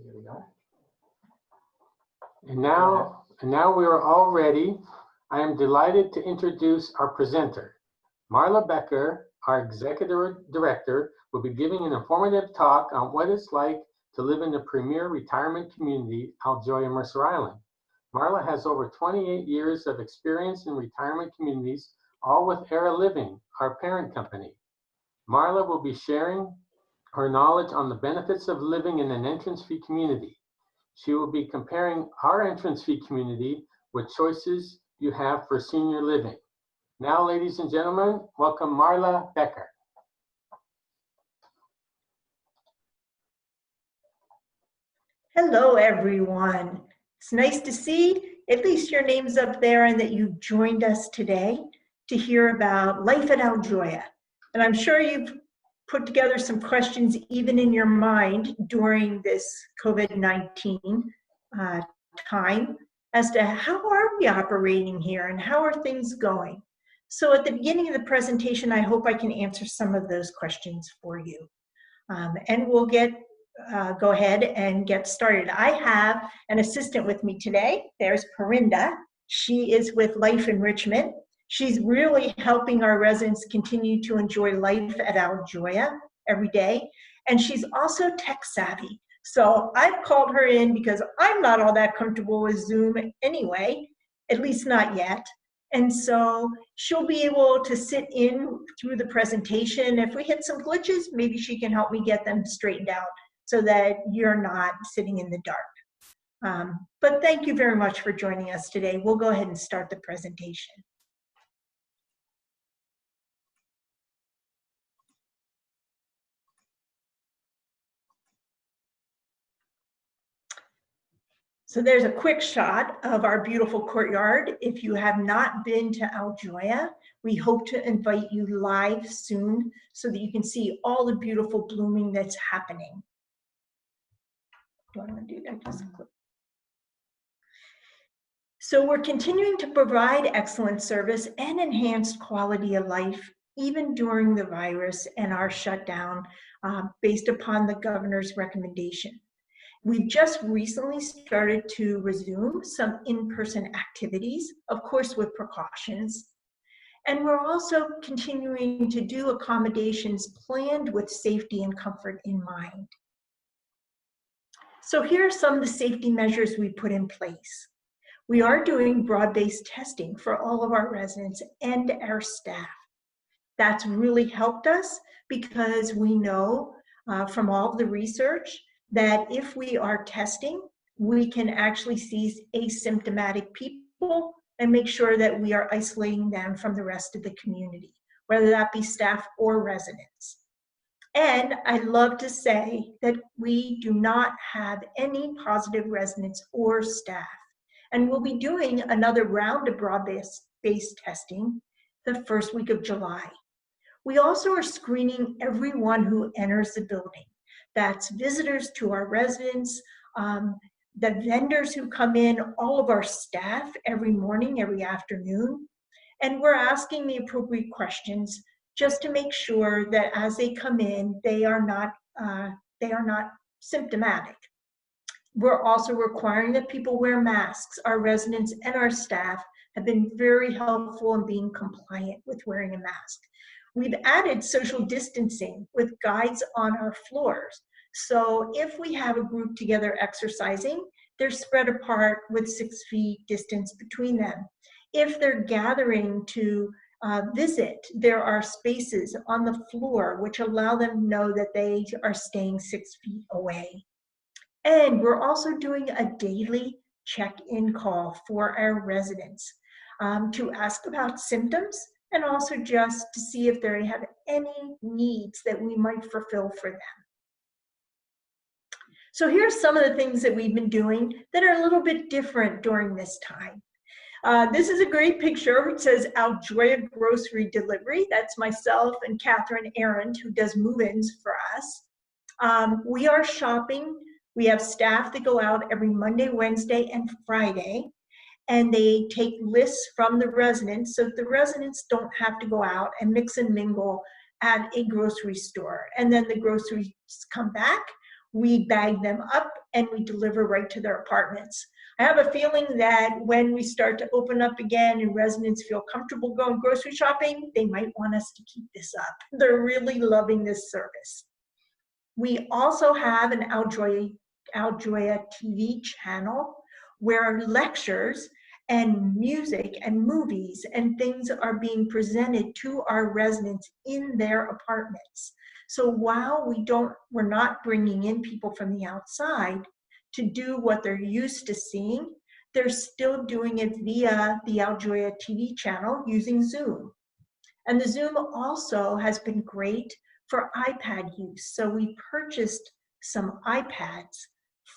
Here we go. And now we are all ready. I am delighted to introduce our presenter. Marla Becker, our Executive Director, will be giving an informative talk on what it's like to live in the premier retirement community, Aljoya Mercer Island. Marla has over 28 years of experience in retirement communities, all with Era Living, our parent company. Marla will be sharing her knowledge on the benefits of living in an entrance fee community. She will be comparing our entrance fee community with choices you have for senior living. Now, ladies and gentlemen, welcome Marla Becker. Hello, everyone. It's nice to see at least your name's up there and that you joined us today to hear about life at Aljoya. And I'm sure you've put together some questions even in your mind during this COVID-19 time as to how are we operating here and how are things going. So at the beginning of the presentation, I hope I can answer some of those questions for you. And we'll go ahead and get started. I have an assistant with me today. There's Parinda. She is with Life Enrichment. She's really helping our residents continue to enjoy life at Aljoya every day. And she's also tech savvy. So I've called her in because I'm not all that comfortable with Zoom anyway, at least not yet. And so she'll be able to sit in through the presentation. If we hit some glitches, maybe she can help me get them straightened out so that you're not sitting in the dark. But thank you very much for joining us today. We'll go ahead and start the presentation. So there's a quick shot of our beautiful courtyard. If you have not been to Aljoya, we hope to invite you live soon so that you can see all the beautiful blooming that's happening. Do I want to do that? Just click. So we're continuing to provide excellent service and enhanced quality of life, even during the virus and our shutdown based upon the governor's recommendation. We've just recently started to resume some in-person activities, of course with precautions. And we're also continuing to do accommodations planned with safety and comfort in mind. So here are some of the safety measures we put in place. We are doing broad-based testing for all of our residents and our staff. That's really helped us because we know from all of the research that if we are testing, we can actually see asymptomatic people and make sure that we are isolating them from the rest of the community, whether that be staff or residents. And I love to say that we do not have any positive residents or staff. And we'll be doing another round of broad-based testing the first week of July. We also are screening everyone who enters the building. That's visitors to our residents, the vendors who come in, all of our staff every morning, every afternoon. And we're asking the appropriate questions just to make sure that as they come in, they are not symptomatic. We're also requiring that people wear masks. Our residents and our staff have been very helpful in being compliant with wearing a mask. We've added social distancing with guides on our floors. So if we have a group together exercising, they're spread apart with 6 feet distance between them. If they're gathering to visit, there are spaces on the floor which allow them to know that they are staying 6 feet away. And we're also doing a daily check-in call for our residents to ask about symptoms and also just to see if they have any needs that we might fulfill for them. So here's some of the things that we've been doing that are a little bit different during this time. This is a great picture. It says Aljoya Grocery Delivery. That's myself and Catherine Arendt, who does move-ins for us. We are shopping. We have staff that go out every Monday, Wednesday, and Friday, and they take lists from the residents so that the residents don't have to go out and mix and mingle at a grocery store. And then the groceries come back. we bag them up and we deliver right to their apartments. I have a feeling that when we start to open up again and residents feel comfortable going grocery shopping, they might want us to keep this up. They're really loving this service. We also have an Aljoya TV channel where lectures and music and movies and things are being presented to our residents in their apartments. So while we're not bringing in people from the outside to do what they're used to seeing, they're still doing it via the Aljoya TV channel using Zoom. And the Zoom also has been great for iPad use. So we purchased some iPads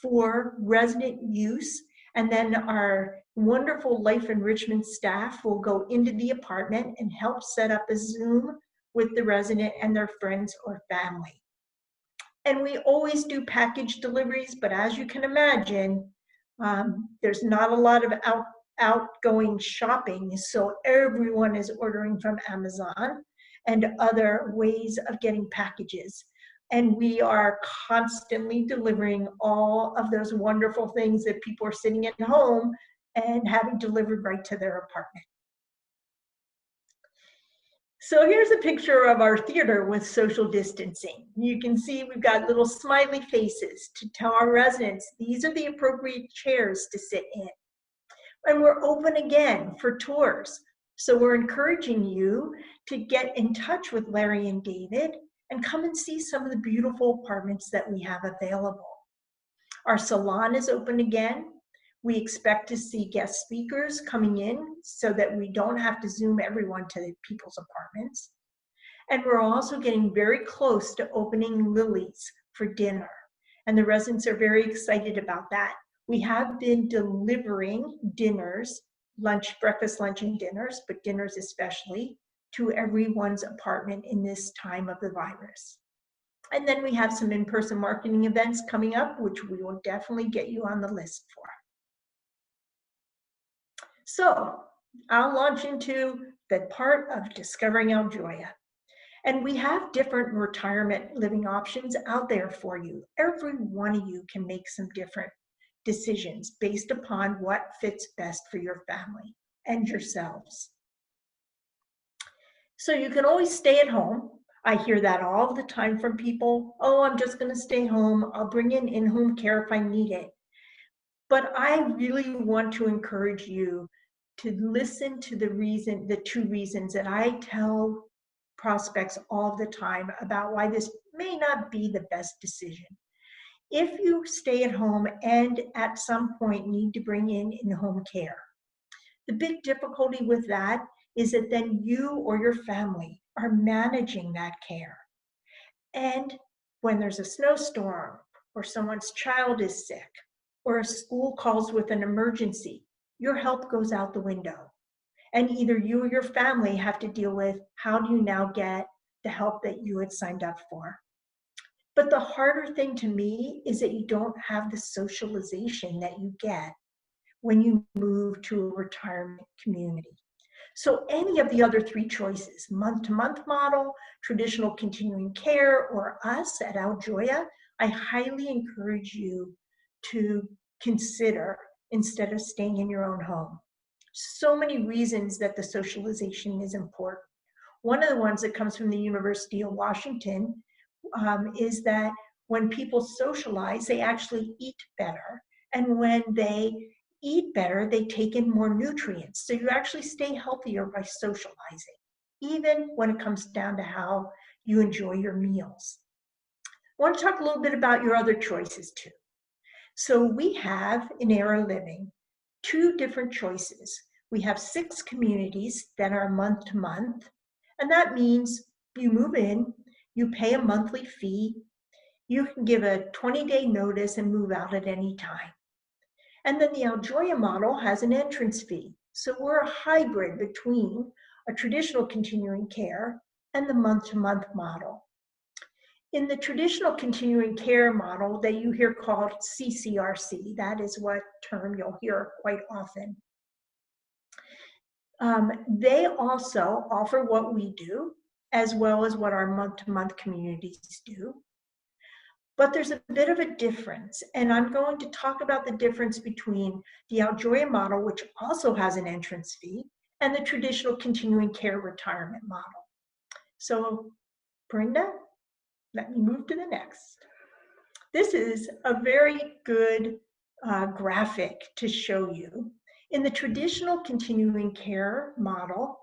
for resident use, and then our wonderful life enrichment staff will go into the apartment and help set up a Zoom with the resident and their friends or family. And we always do package deliveries, but as you can imagine, there's not a lot of outgoing shopping, so everyone is ordering from Amazon and other ways of getting packages. And we are constantly delivering all of those wonderful things that people are sitting at home and having delivered right to their apartment. So here's a picture of our theater with social distancing. You can see we've got little smiley faces to tell our residents these are the appropriate chairs to sit in. And we're open again for tours. So we're encouraging you to get in touch with Larry and David and come and see some of the beautiful apartments that we have available. Our salon is open again. We expect to see guest speakers coming in so that we don't have to Zoom everyone to people's apartments. And we're also getting very close to opening Lily's for dinner. And the residents are very excited about that. We have been delivering dinners, breakfast, lunch, and dinners, but dinners especially, to everyone's apartment in this time of the virus. And then we have some in-person marketing events coming up, which we will definitely get you on the list for. So I'll launch into the part of discovering Aljoya. And we have different retirement living options out there for you. Every one of you can make some different decisions based upon what fits best for your family and yourselves. So you can always stay at home. I hear that all the time from people. Oh, I'm just going to stay home. I'll bring in home care if I need it. But I really want to encourage you to listen to the two reasons that I tell prospects all the time about why this may not be the best decision. If you stay at home and at some point need to bring in home care, the big difficulty with that is that then you or your family are managing that care. And when there's a snowstorm or someone's child is sick or a school calls with an emergency, your help goes out the window. And either you or your family have to deal with how do you now get the help that you had signed up for. But the harder thing to me is that you don't have the socialization that you get when you move to a retirement community. So any of the other three choices, month-to-month model, traditional continuing care, or us at Aljoya, I highly encourage you to consider instead of staying in your own home. So many reasons that the socialization is important. One of the ones that comes from the University of Washington is that when people socialize, they actually eat better. And when they eat better, they take in more nutrients. So you actually stay healthier by socializing, even when it comes down to how you enjoy your meals. I want to talk a little bit about your other choices too. So we have in Era Living 2 different choices. We have 6 communities that are month to month, and that means you move in, you pay a monthly fee, you can give a 20-day notice and move out at any time. And then the Aljoya model has an entrance fee. So we're a hybrid between a traditional continuing care and the month-to-month model. In the traditional continuing care model that you hear called CCRC, that is what term you'll hear quite often. They also offer what we do, as well as what our month-to-month communities do. But there's a bit of a difference, and I'm going to talk about the difference between the Aljoya model, which also has an entrance fee, and the traditional continuing care retirement model. So, Brenda, let me move to the next. This is a very good graphic to show you. In the traditional continuing care model,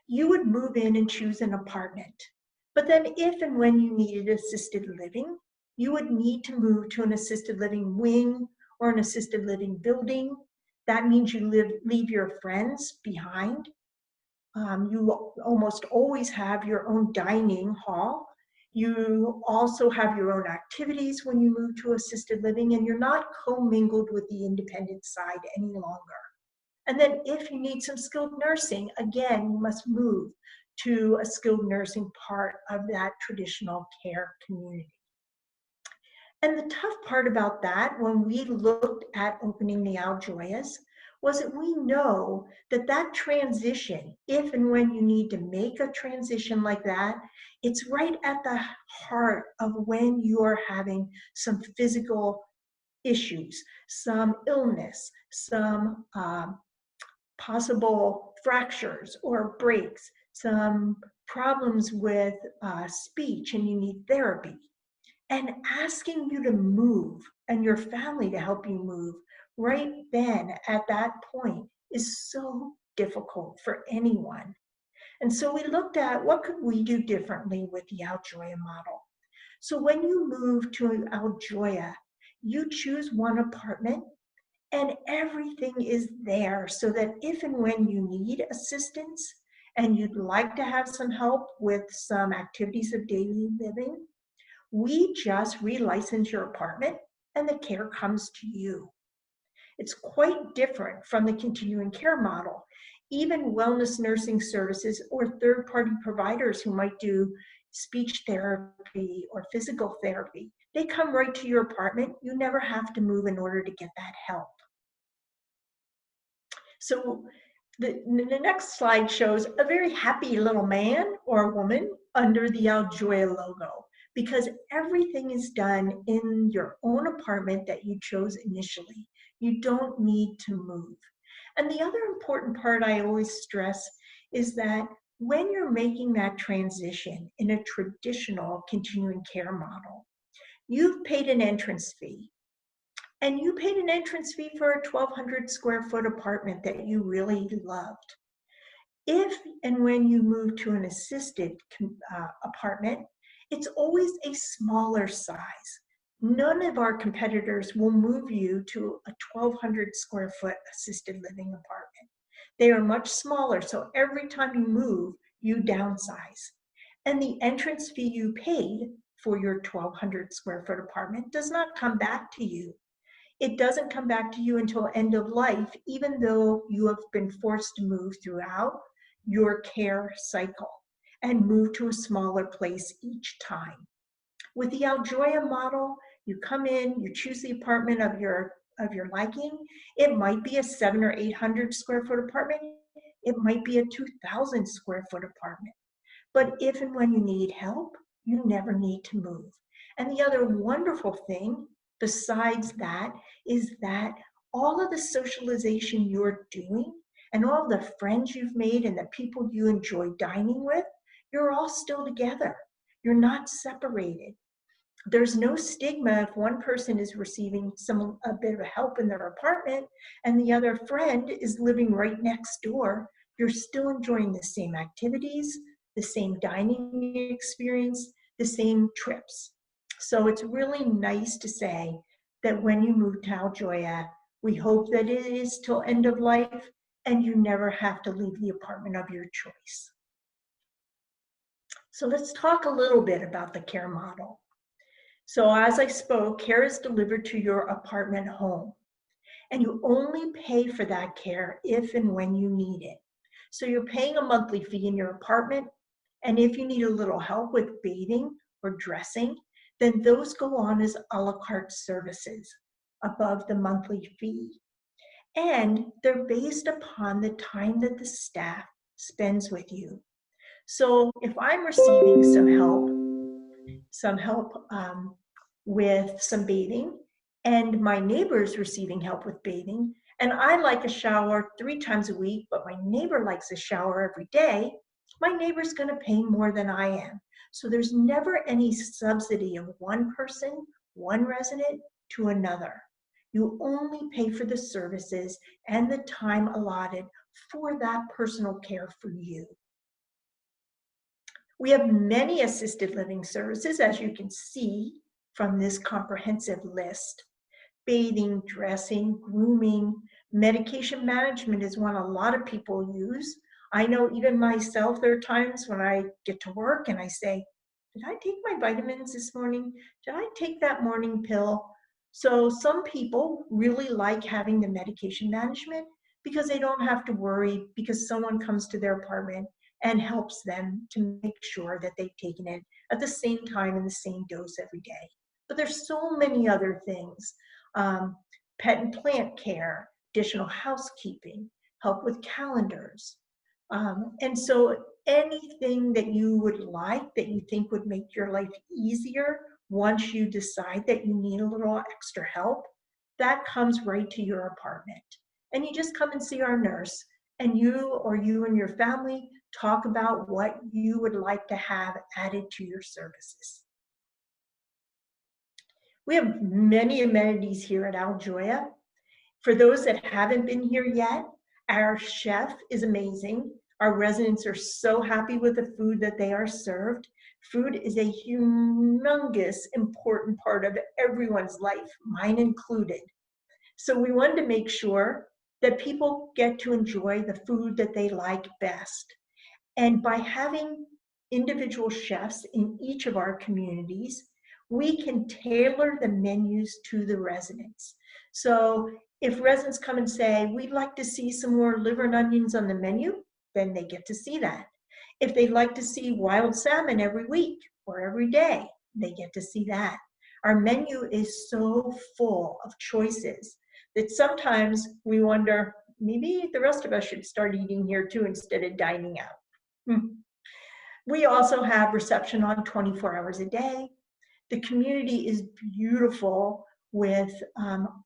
you would move in and choose an apartment. But then if and when you needed assisted living, you would need to move to an assisted living wing or an assisted living building. That means you leave your friends behind. You almost always have your own dining hall. You also have your own activities when you move to assisted living, and you're not commingled with the independent side any longer. And then if you need some skilled nursing, again, you must move to a skilled nursing part of that traditional care community. And the tough part about that, when we looked at opening the Aljoyas, was that we know that that transition, if and when you need to make a transition like that, it's right at the heart of when you are having some physical issues, some illness, some possible fractures or breaks, some problems with speech, and you need therapy. And asking you to move and your family to help you move right then at that point is so difficult for anyone. And so we looked at what could we do differently with the Aljoya model. So when you move to Aljoya, you choose one apartment and everything is there so that if and when you need assistance and you'd like to have some help with some activities of daily living, we just relicense your apartment and the care comes to you. It's quite different from the continuing care model. Even wellness nursing services or third-party providers who might do speech therapy or physical therapy, they come right to your apartment. You never have to move in order to get that help. So the next slide shows a very happy little man or woman under the Aljoya logo, because everything is done in your own apartment that you chose initially. You don't need to move. And the other important part I always stress is that when you're making that transition in a traditional continuing care model, you've paid an entrance fee. And you paid an entrance fee for a 1,200 square foot apartment that you really loved. If and when you move to an assisted apartment, it's always a smaller size. None of our competitors will move you to a 1,200 square foot assisted living apartment. They are much smaller, so every time you move, you downsize. And the entrance fee you paid for your 1,200 square foot apartment does not come back to you. It doesn't come back to you until end of life, even though you have been forced to move throughout your care cycle and move to a smaller place each time. With the Aljoya model, you come in, you choose the apartment of your liking. It might be a 700 or 800 square foot apartment. It might be a 2,000 square foot apartment. But if and when you need help, you never need to move. And the other wonderful thing besides that is that all of the socialization you're doing and all the friends you've made and the people you enjoy dining with, you're all still together. You're not separated. There's no stigma if one person is receiving a bit of help in their apartment and the other friend is living right next door. You're still enjoying the same activities, the same dining experience, the same trips. So it's really nice to say that when you move to Aljoya, we hope that it is till end of life and you never have to leave the apartment of your choice. So let's talk a little bit about the care model. So as I spoke, care is delivered to your apartment home, and you only pay for that care if and when you need it. So you're paying a monthly fee in your apartment, and if you need a little help with bathing or dressing, then those go on as a la carte services above the monthly fee. And they're based upon the time that the staff spends with you. So if I'm receiving some help with some bathing, and my neighbor's receiving help with bathing, and I like a shower 3 times a week, but my neighbor likes a shower every day, my neighbor's going to pay more than I am. So there's never any subsidy of one person, one resident to another. You only pay for the services and the time allotted for that personal care for you. We have many assisted living services, as you can see from this comprehensive list. Bathing, dressing, grooming, medication management is one a lot of people use. I know even myself, there are times when I get to work and I say, did I take my vitamins this morning? Did I take that morning pill? So some people really like having the medication management because they don't have to worry because someone comes to their apartment and helps them to make sure that they've taken it at the same time and the same dose every day. But there's so many other things. Pet and plant care, additional housekeeping, help with calendars. And so anything that you would like that you think would make your life easier once you decide that you need a little extra help, that comes right to your apartment. And you just come and see our nurse, and you and your family talk about what you would like to have added to your services. We have many amenities here at Aljoya. For those that haven't been here yet, our chef is amazing. Our residents are so happy with the food that they are served. Food is a humongous, important part of everyone's life, mine included. So we wanted to make sure that people get to enjoy the food that they like best. And by having individual chefs in each of our communities, we can tailor the menus to the residents. So if residents come and say, we'd like to see some more liver and onions on the menu, then they get to see that. If they'd like to see wild salmon every week or every day, they get to see that. Our menu is so full of choices that sometimes we wonder, maybe the rest of us should start eating here too instead of dining out. We also have reception on 24 hours a day. The community is beautiful with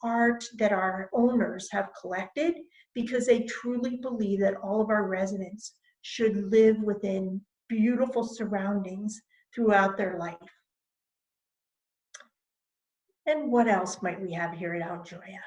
art that our owners have collected because they truly believe that all of our residents should live within beautiful surroundings throughout their life. And what else might we have here at Aljoya?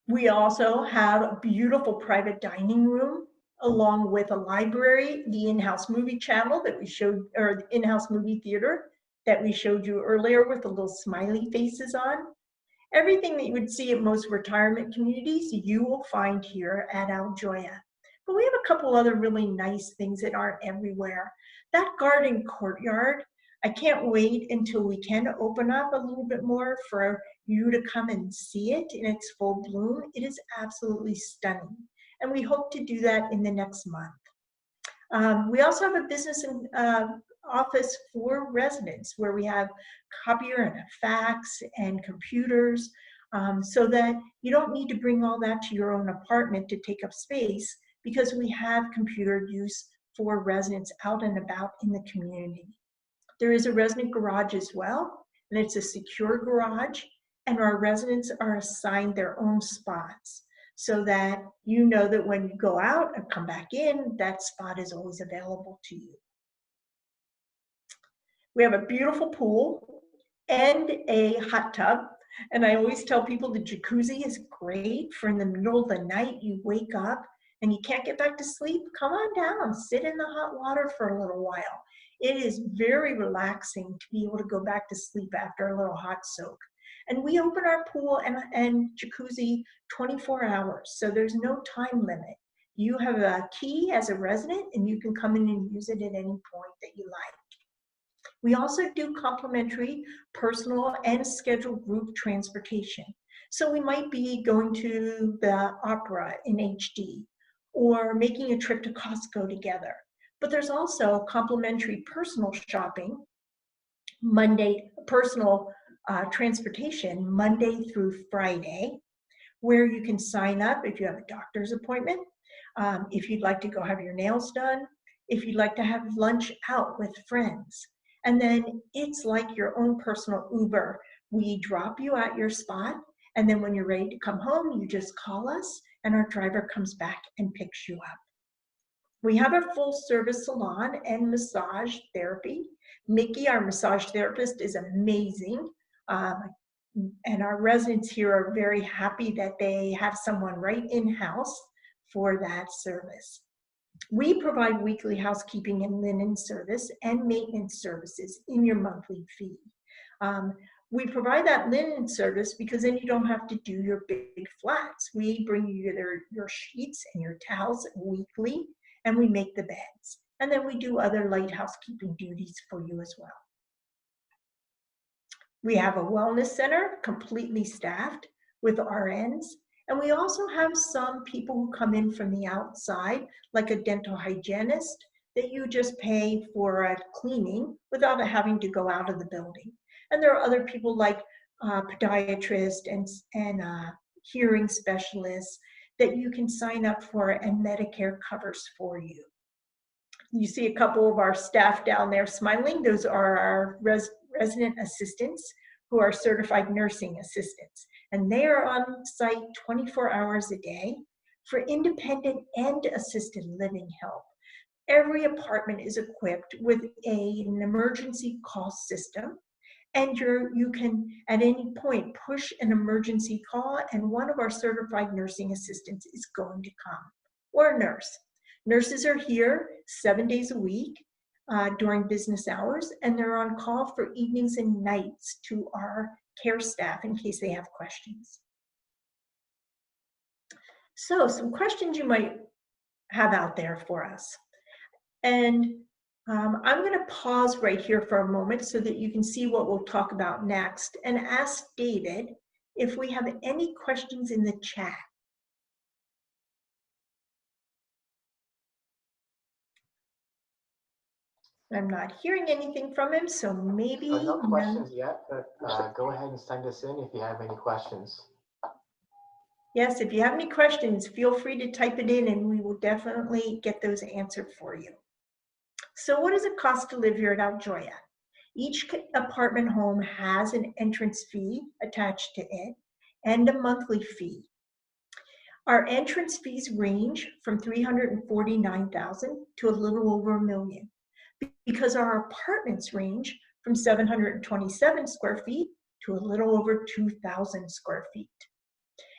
We also have a beautiful private dining room along with a library, the in-house movie channel that we showed, or the in-house movie theater that we showed you earlier with the little smiley faces on. Everything that you would see at most retirement communities, you will find here at Aljoya. But we have a couple other really nice things that aren't everywhere. That garden courtyard, I can't wait until we can open up a little bit more for you to come and see it in its full bloom. It is absolutely stunning. And we hope to do that in the next month. We also have a business and office for residents where we have copier and a fax and computers so that you don't need to bring all that to your own apartment to take up space because we have computer use for residents out and about in the community. There is a resident garage as well, and it's a secure garage, and our residents are assigned their own spots so that you know that when you go out and come back in, that spot is always available to you. We have a beautiful pool and a hot tub, and I always tell people the jacuzzi is great for in the middle of the night, you wake up and you can't get back to sleep, come on down, sit in the hot water for a little while. It is very relaxing to be able to go back to sleep after a little hot soak. And we open our pool and jacuzzi 24 hours, so there's no time limit. You have a key as a resident and you can come in and use it at any point that you like. We also do complimentary personal and scheduled group transportation. So we might be going to the opera in HD or making a trip to Costco together. But there's also complimentary personal shopping, personal transportation Monday through Friday, where you can sign up if you have a doctor's appointment, if you'd like to go have your nails done, if you'd like to have lunch out with friends. And then it's like your own personal Uber. We drop you at your spot, and then when you're ready to come home, you just call us, and our driver comes back and picks you up. We have a full service salon and massage therapy. Mickey, our massage therapist, is amazing. And our residents here are very happy that they have someone right in-house for that service. We provide weekly housekeeping and linen service and maintenance services in your monthly fee. We provide that linen service because then you don't have to do your big flats. We bring you your sheets and your towels weekly, and we make the beds. And then we do other light housekeeping duties for you as well. We have a wellness center completely staffed with RNs. And we also have some people who come in from the outside, like a dental hygienist, that you just pay for a cleaning without having to go out of the building. And there are other people like podiatrists and hearing specialists that you can sign up for, and Medicare covers for you. You see a couple of our staff down there smiling. Those are our resident assistants who are certified nursing assistants. And they are on site 24 hours a day for independent and assisted living help. Every apartment is equipped with an emergency call system, and you can at any point push an emergency call, and one of our certified nursing assistants is going to come, or a nurse. Nurses are here 7 days a week during business hours, and they're on call for evenings and nights to our care staff in case they have questions. So some questions you might have out there for us. And I'm going to pause right here for a moment so that you can see what we'll talk about next, and ask David if we have any questions in the chat. I'm not hearing anything from him, so maybe No questions yet, but go ahead and send us in if you have any questions. Yes, if you have any questions, feel free to type it in and we will definitely get those answered for you. So what does it cost to live here at Aljoya? Each apartment home has an entrance fee attached to it and a monthly fee. Our entrance fees range from $349,000 to a little over $1 million, because our apartments range from 727 square feet to a little over 2,000 square feet.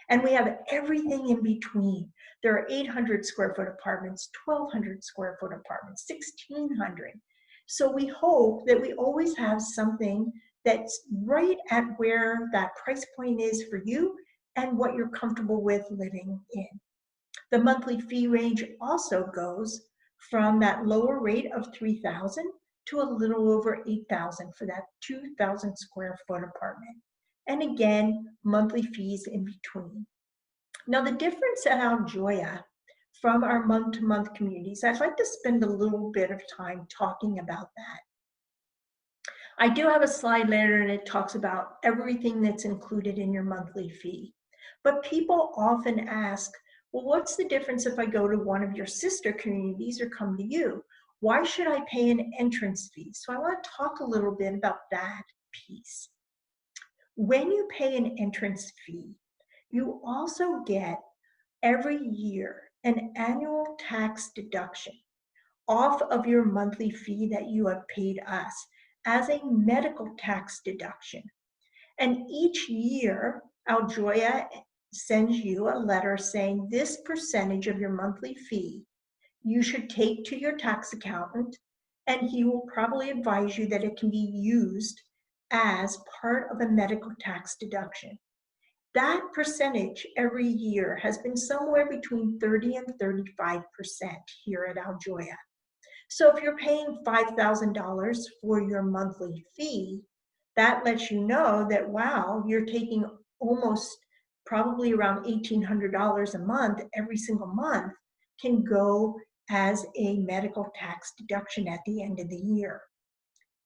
And we have everything in between. There are 800 square foot apartments, 1,200 square foot apartments, 1,600. So we hope that we always have something that's right at where that price point is for you and what you're comfortable with living in. The monthly fee range also goes from that lower rate of $3,000 to a little over $8,000 for that 2,000 square foot apartment. And again, monthly fees in between. Now, the difference at Aljoya from our month-to-month communities, I'd like to spend a little bit of time talking about that. I do have a slide later and it talks about everything that's included in your monthly fee. But people often ask, well, what's the difference if I go to one of your sister communities or come to you? Why should I pay an entrance fee? So I want to talk a little bit about that piece. When you pay an entrance fee, you also get every year an annual tax deduction off of your monthly fee that you have paid us as a medical tax deduction. And each year, Aljoya sends you a letter saying this percentage of your monthly fee you should take to your tax accountant, and he will probably advise you that it can be used as part of a medical tax deduction. That percentage every year has been somewhere between 30 and 35% here at Aljoya. So if you're paying $5,000 for your monthly fee, that lets you know that, wow, you're taking almost probably around $1,800 a month every single month can go as a medical tax deduction at the end of the year.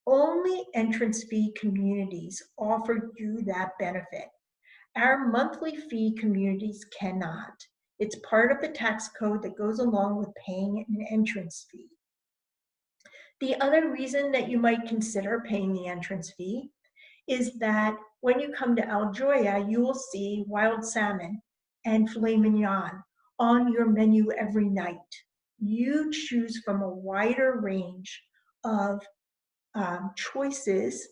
Only entrance fee communities offer you that benefit. Our monthly fee communities cannot. It's part of the tax code that goes along with paying an entrance fee. The other reason that you might consider paying the entrance fee is that when you come to Aljoya, you will see wild salmon and filet mignon on your menu every night. You choose from a wider range of choices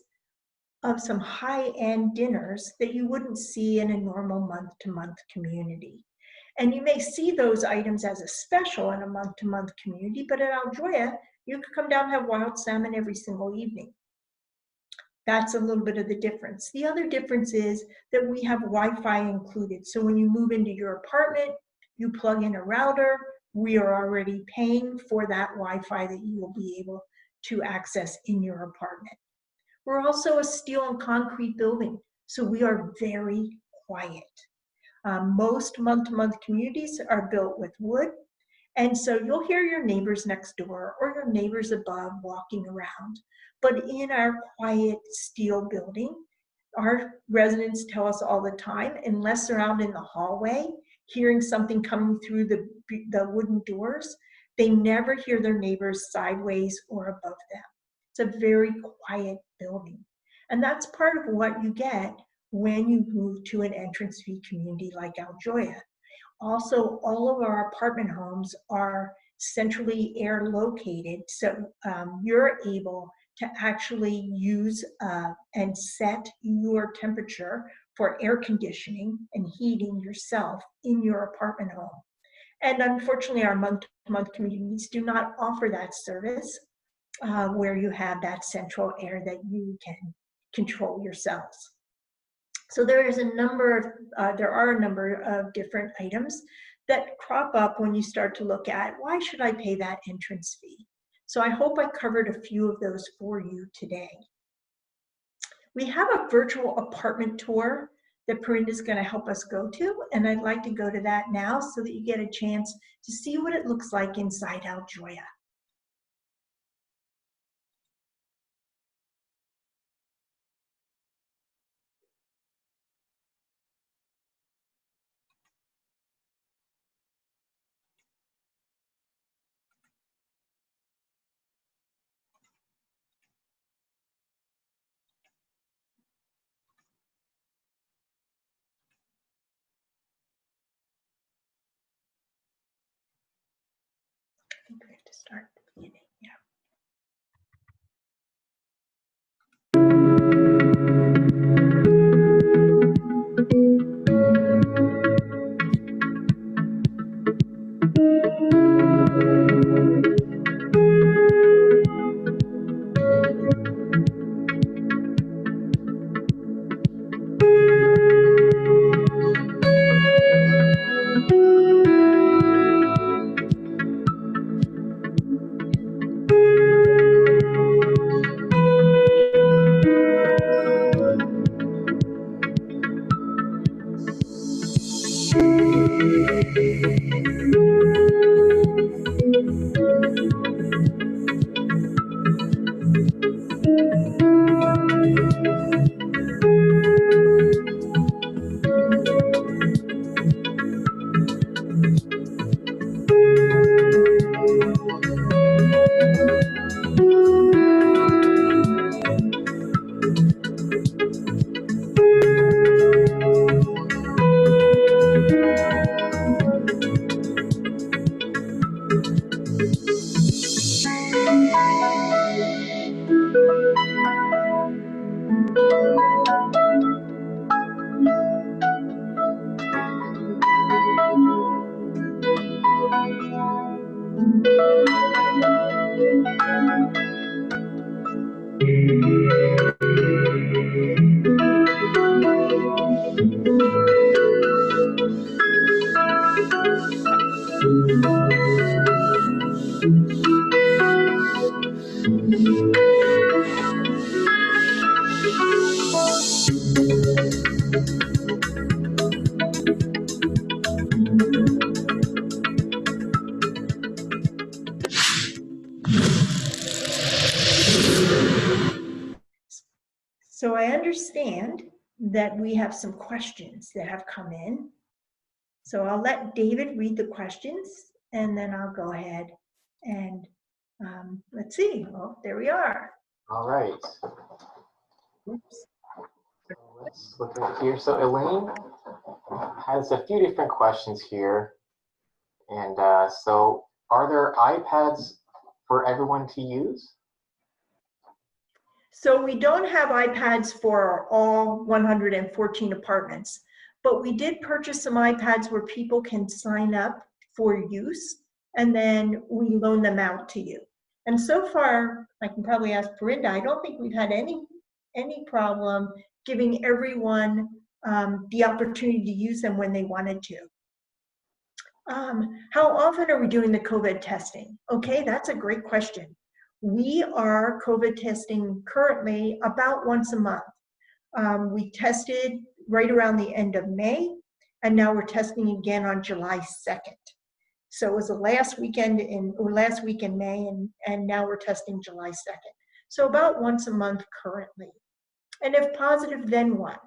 of some high-end dinners that you wouldn't see in a normal month-to-month community. And you may see those items as a special in a month-to-month community, but at Aljoya, you could come down and have wild salmon every single evening. That's a little bit of the difference. The other difference is that we have Wi-Fi included. So when you move into your apartment, you plug in a router, we are already paying for that Wi-Fi that you will be able to access in your apartment. We're also a steel and concrete building, so we are very quiet. Most month-to-month communities are built with wood, and so you'll hear your neighbors next door or your neighbors above walking around. But in our quiet steel building, our residents tell us all the time, unless they're out in the hallway, hearing something coming through the wooden doors, they never hear their neighbors sideways or above them. It's a very quiet building. And that's part of what you get when you move to an entrance fee community like Aljoya. Also, all of our apartment homes are centrally air located, so you're able to actually use and set your temperature for air conditioning and heating yourself in your apartment home. And unfortunately, our month-to-month communities do not offer that service where you have that central air that you can control yourselves. So there are a number of different items that crop up when you start to look at, why should I pay that entrance fee? So I hope I covered a few of those for you today. We have a virtual apartment tour that Perinda is going to help us go to, and I'd like to go to that now so that you get a chance to see what it looks like inside Aljoya. I think we have to start at the beginning, yeah. So I understand that we have some questions that have come in. So I'll let David read the questions and then I'll go ahead and Let's see. Oh, there we are. All right. Oops. So let's look at here. So Elaine has a few different questions here. And so are there iPads for everyone to use? So we don't have iPads for all 114 apartments, but we did purchase some iPads where people can sign up for use, and then we loan them out to you. And so far, I can probably ask Brenda, I don't think we've had any problem giving everyone the opportunity to use them when they wanted to. How often are we doing the COVID testing? Okay, that's a great question. We are COVID testing currently about once a month. We tested right around the end of May, and now we're testing again on July 2nd. So it was the last week in May, and now we're testing July 2nd. So about once a month currently. And if positive, then what?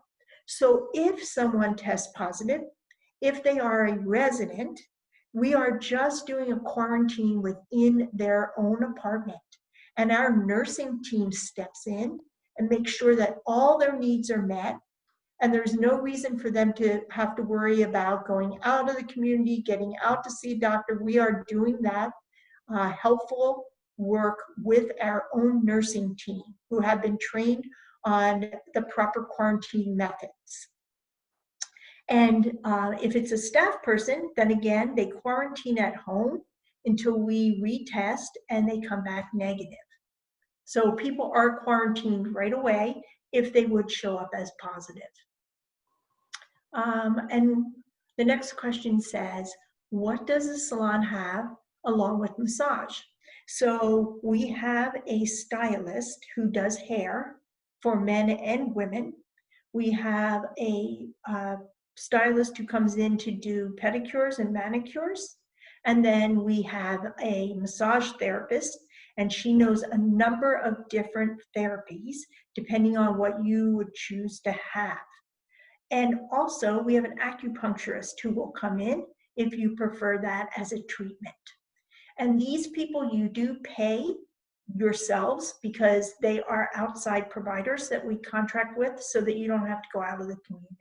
So if someone tests positive, if they are a resident, we are just doing a quarantine within their own apartment. And our nursing team steps in and makes sure that all their needs are met. And there's no reason for them to have to worry about going out of the community, getting out to see a doctor. We are doing that helpful work with our own nursing team who have been trained on the proper quarantine methods. And if it's a staff person, then again, they quarantine at home until we retest and they come back negative. So people are quarantined right away if they would show up as positive. And the next question says, what does the salon have along with massage? So we have a stylist who does hair for men and women. We have a stylist who comes in to do pedicures and manicures. And then we have a massage therapist, and she knows a number of different therapies depending on what you would choose to have. And also we have an acupuncturist who will come in if you prefer that as a treatment. And these people you do pay yourselves because they are outside providers that we contract with so that you don't have to go out of the community.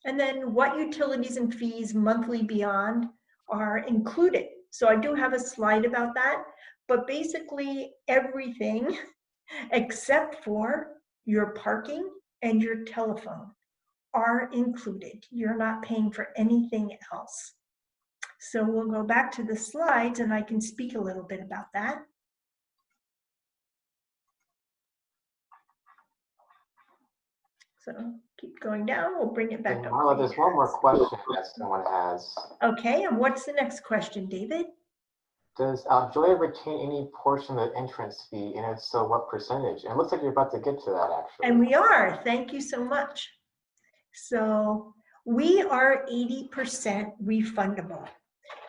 And then what utilities and fees monthly beyond are included. So I do have a slide about that, but basically everything except for your parking and your telephone are included. You're not paying for anything else. So we'll go back to the slides and I can speak a little bit about that. So keep going down, we'll bring it back up. Marla, there's one more question that someone has. Okay, and what's the next question, David? Does Aljoya retain any portion of the entrance fee, and if so, what percentage? And it looks like you're about to get to that, actually. And we are, thank you so much. So we are 80% refundable.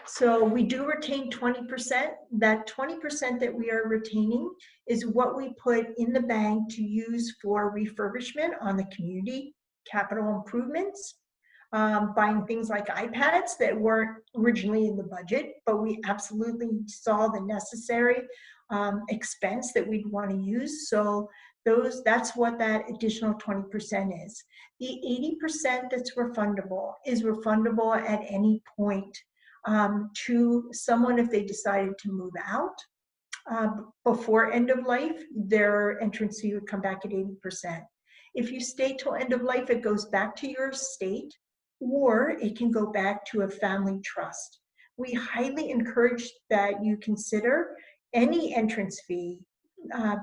So we do retain 20%. That 20% that we are retaining is what we put in the bank to use for refurbishment on the community, capital improvements, buying things like iPads that weren't originally in the budget, but we absolutely saw the necessary expense that we'd want to use. So that's what that additional 20% is. The 80% that's refundable is refundable at any point to someone if they decided to move out before end of life. Their entrance fee would come back at 80%. If you stay till end of life, it goes back to your estate, or it can go back to a family trust. We highly encourage that you consider any entrance fee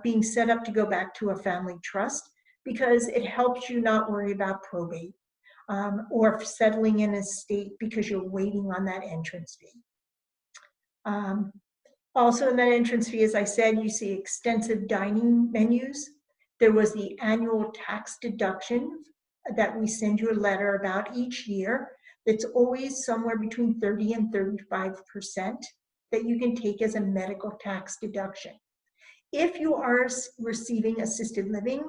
being set up to go back to a family trust, because it helps you not worry about probate or settling in a estate because you're waiting on that entrance fee. Also in that entrance fee, as I said, you see extensive dining menus. There was the annual tax deduction that we send you a letter about each year. That's always somewhere between 30 and 35% that you can take as a medical tax deduction. If you are receiving assisted living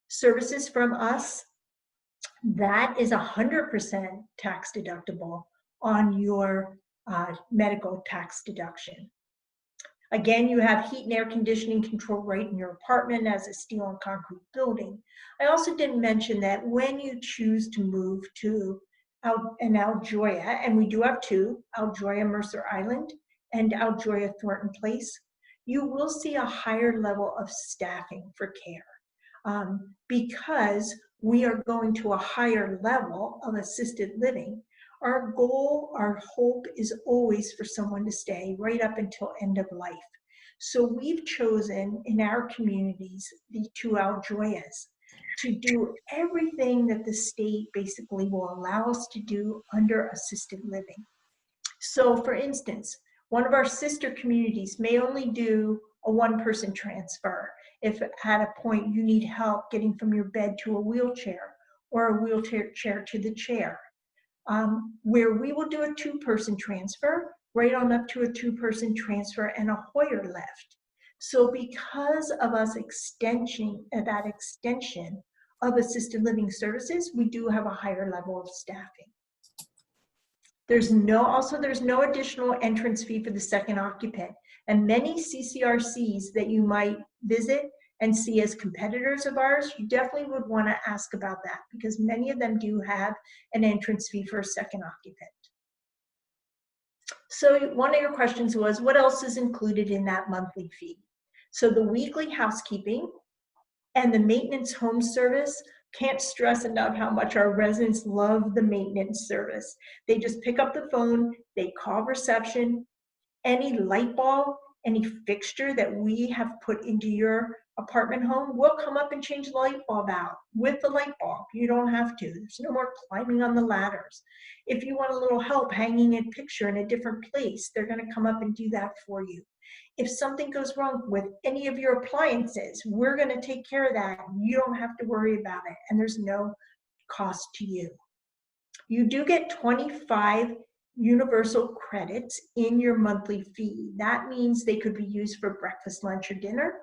services from us, that is 100% tax deductible on your medical tax deduction. Again, you have heat and air conditioning control right in your apartment as a steel and concrete building. I also didn't mention that when you choose to move to an Aljoya, and we do have two, Aljoya Mercer Island and Aljoya Thornton Place, you will see a higher level of staffing for care. Because we are going to a higher level of assisted living, our goal, our hope is always for someone to stay right up until end of life. So we've chosen in our communities, the two Aljoyas, to do everything that the state basically will allow us to do under assisted living. So for instance, one of our sister communities may only do a one-person transfer if at a point you need help getting from your bed to a wheelchair or a wheelchair chair to the chair. Where we will do a two-person transfer, right on up to a two-person transfer and a Hoyer lift. So because of us extension of assisted living services, we do have a higher level of staffing. There's no additional entrance fee for the second occupant. And many CCRCs that you might visit and see as competitors of ours, you definitely would want to ask about that because many of them do have an entrance fee for a second occupant. So one of your questions was, what else is included in that monthly fee? So the weekly housekeeping and the maintenance home service, can't stress enough how much our residents love the maintenance service. They just pick up the phone, they call reception, any light bulb, any fixture that we have put into your apartment home, we'll come up and change the light bulb out with the light bulb. You don't have to. There's no more climbing on the ladders. If you want a little help hanging a picture in a different place, they're going to come up and do that for you. If something goes wrong with any of your appliances, we're going to take care of that. You don't have to worry about it, and there's no cost to you. You do get 25 universal credits in your monthly fee. That means they could be used for breakfast, lunch, or dinner,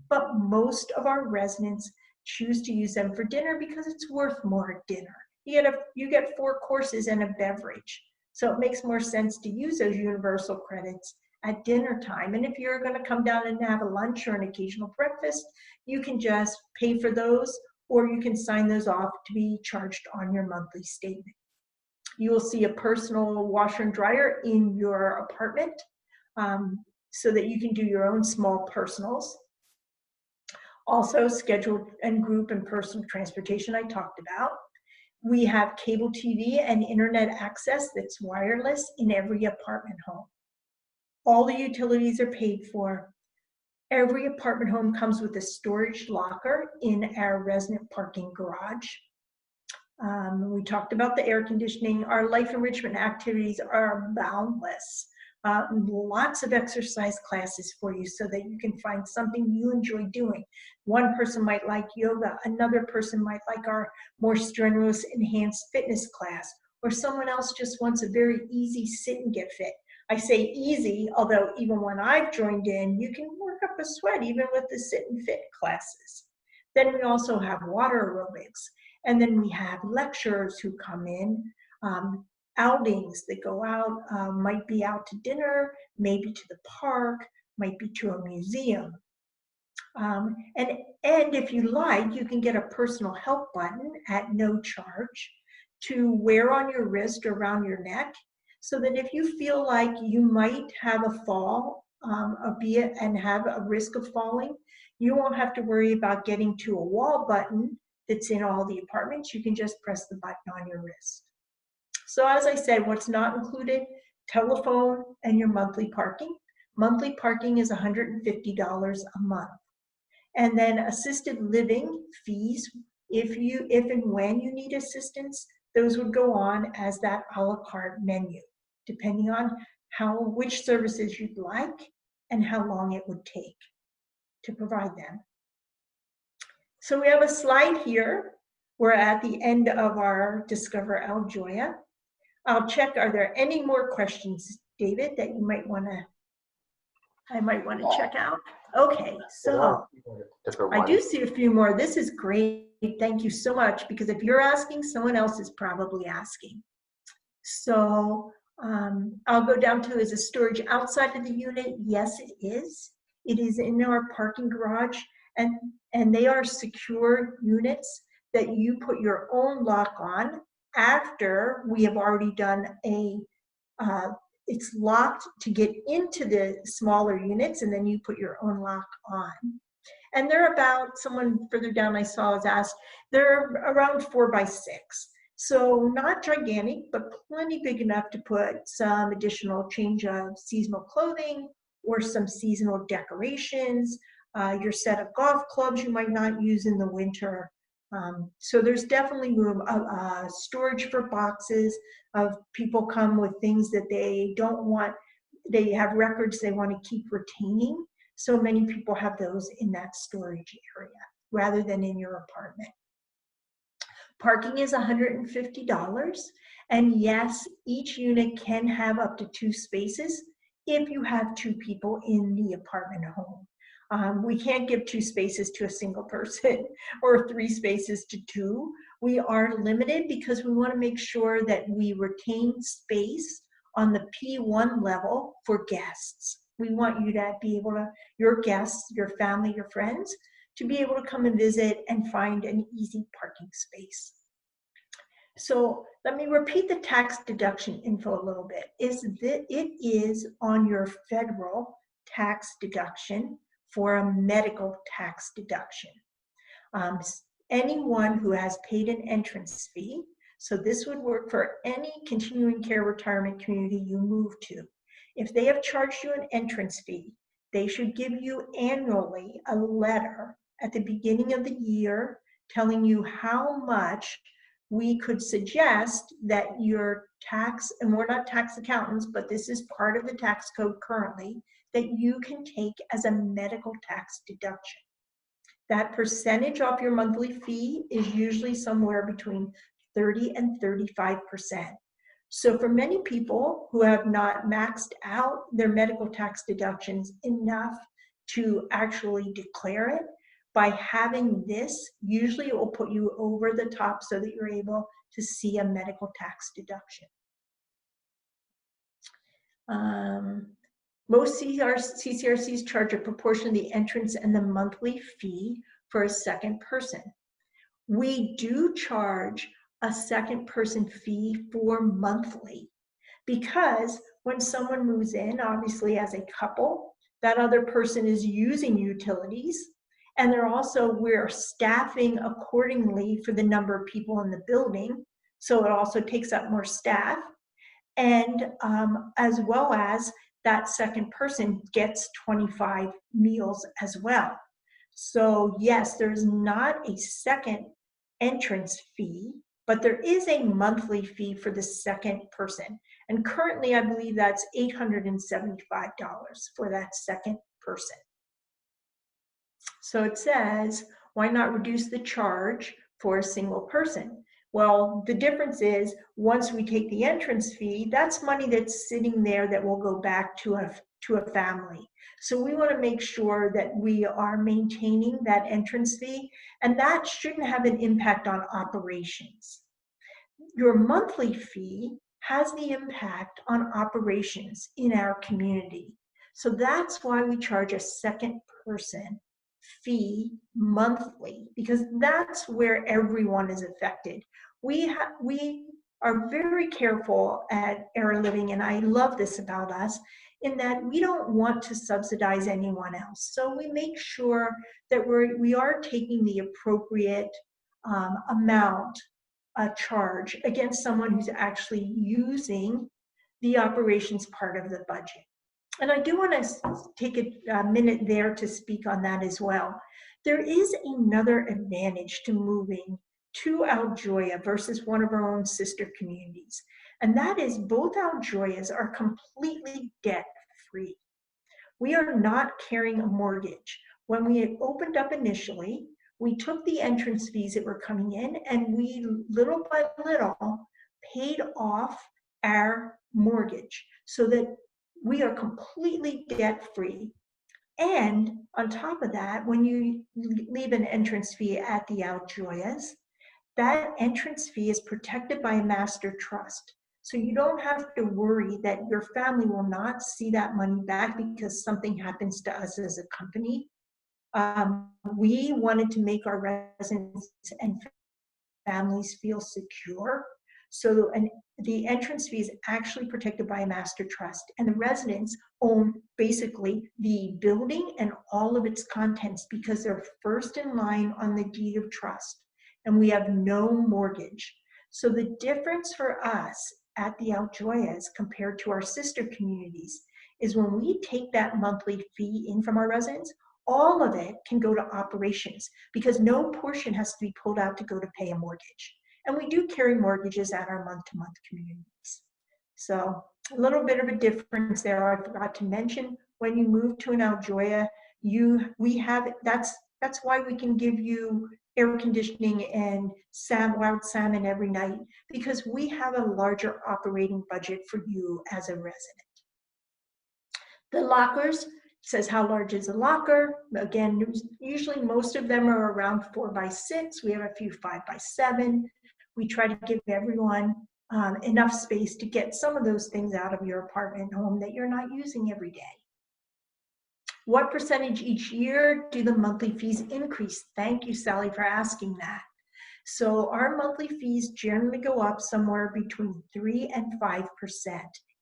but most of our residents choose to use them for dinner because it's worth more at dinner. You get 4 courses and a beverage, so it makes more sense to use those universal credits at dinner time. And if you're going to come down and have a lunch or an occasional breakfast, you can just pay for those, or you can sign those off to be charged on your monthly statement. You will see a personal washer and dryer in your apartment so that you can do your own small personals. Also, scheduled and group and personal transportation I talked about. We have cable TV and internet access that's wireless in every apartment home. All the utilities are paid for. Every apartment home comes with a storage locker in our resident parking garage. We talked about the air conditioning. Our life enrichment activities are boundless. Lots of exercise classes for you so that you can find something you enjoy doing. One person might like yoga, another person might like our more strenuous enhanced fitness class, or someone else just wants a very easy sit and get fit. I say easy, although even when I've joined in, you can work up a sweat even with the sit and fit classes. Then we also have water aerobics. And then we have lecturers who come in, outings that go out, might be out to dinner, maybe to the park, might be to a museum. And if you like, you can get a personal help button at no charge to wear on your wrist or around your neck, so that if you feel like you might have a fall, and have a risk of falling, you won't have to worry about getting to a wall button that's in all the apartments. You can just press the button on your wrist. So as I said, what's not included, telephone and your monthly parking. Monthly parking is $150 a month. And then assisted living fees, if and when you need assistance, those would go on as that a la carte menu, depending on which services you'd like and how long it would take to provide them. So we have a slide here. We're at the end of our Discover Aljoya. I'll check, are there any more questions, David, that you might want to, I might want to check out? Okay, so I do see a few more. This is great. Thank you so much, because if you're asking, someone else is probably asking. So I'll go down to, is a storage outside of the unit? Yes, it is. It is in our parking garage, and they are secure units that you put your own lock on after we have already done it's locked to get into the smaller units, and then you put your own lock on. And they're about, someone further down I saw has asked, they're around 4 by 6. So not gigantic, but plenty big enough to put some additional change of seasonal clothing or some seasonal decorations, your set of golf clubs you might not use in the winter. So there's definitely room, storage for boxes of people come with things that they don't want, they have records they want to keep retaining. So many people have those in that storage area rather than in your apartment. Parking is $150. And yes, each unit can have up to 2 spaces if you have 2 people in the apartment home. We can't give 2 spaces to a single person or 3 spaces to 2. We are limited because we want to make sure that we retain space on the P1 level for guests. We want you to be able to, your guests, your family, your friends, to be able to come and visit and find an easy parking space. So let me repeat the tax deduction info a little bit. It is on your federal tax deduction for a medical tax deduction. Anyone who has paid an entrance fee, so this would work for any continuing care retirement community you move to. If they have charged you an entrance fee, they should give you annually a letter at the beginning of the year telling you how much we could suggest that your tax, and we're not tax accountants, but this is part of the tax code currently, that you can take as a medical tax deduction. That percentage off your monthly fee is usually somewhere between 30 and 35%. So for many people who have not maxed out their medical tax deductions enough to actually declare it, by having this, usually it will put you over the top so that you're able to see a medical tax deduction. Most CCRCs charge a proportion of the entrance and the monthly fee for a second person. We do charge a second person fee for monthly because when someone moves in, obviously as a couple, that other person is using utilities, and we're staffing accordingly for the number of people in the building, so it also takes up more staff, and as well as that second person gets 25 meals as well. So yes, there's not a second entrance fee, but there is a monthly fee for the second person. And currently, I believe that's $875 for that second person. So it says, why not reduce the charge for a single person? Well, the difference is once we take the entrance fee, that's money that's sitting there that will go back to a family. So we want to make sure that we are maintaining that entrance fee, and that shouldn't have an impact on operations. Your monthly fee has the impact on operations in our community. So that's why we charge a second person fee monthly, because that's where everyone is affected. We are very careful at Era Living, and I love this about us, in that we don't want to subsidize anyone else. So we make sure that we are taking the appropriate amount charge against someone who's actually using the operations part of the budget. And I do want to take a minute there to speak on that as well. There is another advantage to moving to Aljoya versus one of our own sister communities. And that is both Aljoyas are completely debt-free. We are not carrying a mortgage. When we had opened up initially, we took the entrance fees that were coming in, and we little by little paid off our mortgage so that we are completely debt-free. And on top of that, when you leave an entrance fee at the Aljoyas, that entrance fee is protected by a master trust. So you don't have to worry that your family will not see that money back because something happens to us as a company. We wanted to make our residents and families feel secure. So the entrance fee is actually protected by a master trust, and the residents own basically the building and all of its contents because they're first in line on the deed of trust, and we have no mortgage. So the difference for us at the Aljoyas compared to our sister communities is when we take that monthly fee in from our residents, all of it can go to operations because no portion has to be pulled out to go to pay a mortgage. And we do carry mortgages at our month-to-month communities. So a little bit of a difference there. I forgot to mention, when you move to an Aljoya, that's why we can give you air conditioning and wild salmon every night, because we have a larger operating budget for you as a resident. The lockers, says how large is a locker. Again, usually most of them are around 4x6. We have a few 5x7. We try to give everyone enough space to get some of those things out of your apartment home that you're not using every day. What percentage each year do the monthly fees increase? Thank you, Sally, for asking that. So our monthly fees generally go up somewhere between 3 and 5%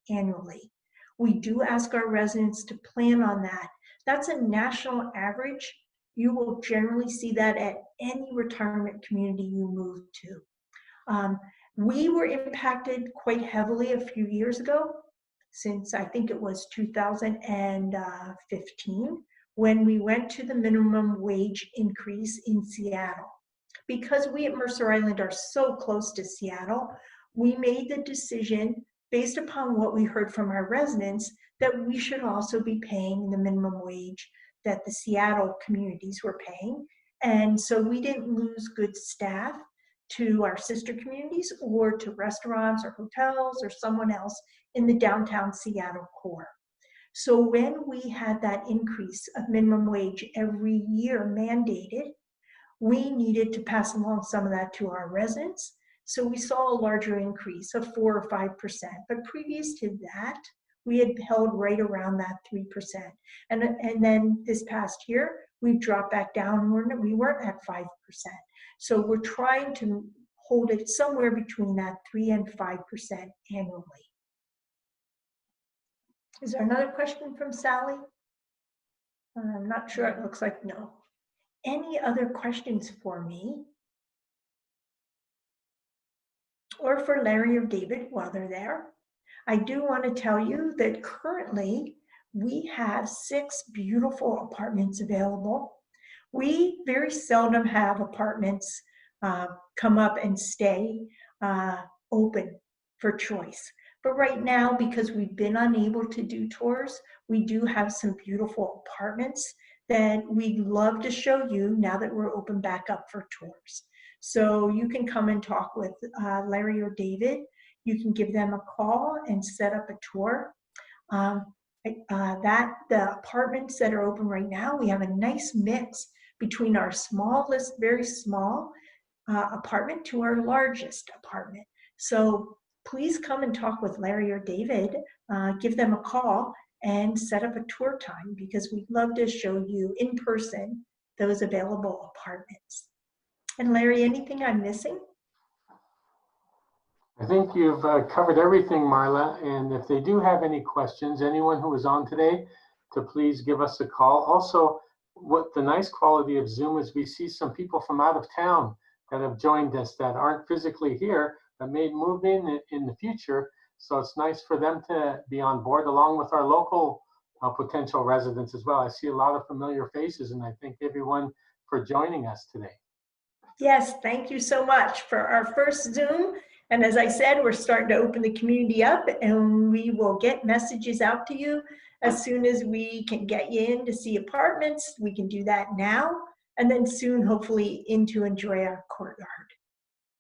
annually. We do ask our residents to plan on that. That's a national average. You will generally see that at any retirement community you move to. We were impacted quite heavily a few years ago, since I think it was 2015, when we went to the minimum wage increase in Seattle. Because we at Mercer Island are so close to Seattle, we made the decision, based upon what we heard from our residents, that we should also be paying the minimum wage that the Seattle communities were paying. And so we didn't lose good staff to our sister communities or to restaurants or hotels or someone else in the downtown Seattle core. So when we had that increase of minimum wage every year mandated, we needed to pass along some of that to our residents. So we saw a larger increase of 4 or 5%. But previous to that, we had held right around that 3%. And then this past year, we've dropped back down. We weren't at 5%. So we're trying to hold it somewhere between that 3 and 5% annually. Is there another question from Sally? I'm not sure. It looks like no. Any other questions for me? Or for Larry or David while they're there? I do want to tell you that currently we have 6 beautiful apartments available. We very seldom have apartments come up and stay open for choice. But right now, because we've been unable to do tours, we do have some beautiful apartments that we'd love to show you now that we're open back up for tours. So you can come and talk with Larry or David. You can give them a call and set up a tour. The apartments that are open right now, we have a nice mix between our smallest, very small apartment to our largest apartment. So please come and talk with Larry or David, give them a call and set up a tour time, because we'd love to show you in person those available apartments. And Larry, anything I'm missing? I think you've covered everything, Marla. And if they do have any questions, anyone who was on today, to please give us a call. Also, what the nice quality of Zoom is, we see some people from out of town that have joined us that aren't physically here, but may move in the future. So it's nice for them to be on board along with our local potential residents as well. I see a lot of familiar faces, and I thank everyone for joining us today. Yes, thank you so much for our first Zoom. And as I said, we're starting to open the community up, and we will get messages out to you as soon as we can get you in to see apartments. We can do that now, and then soon, hopefully, in to enjoy our courtyard.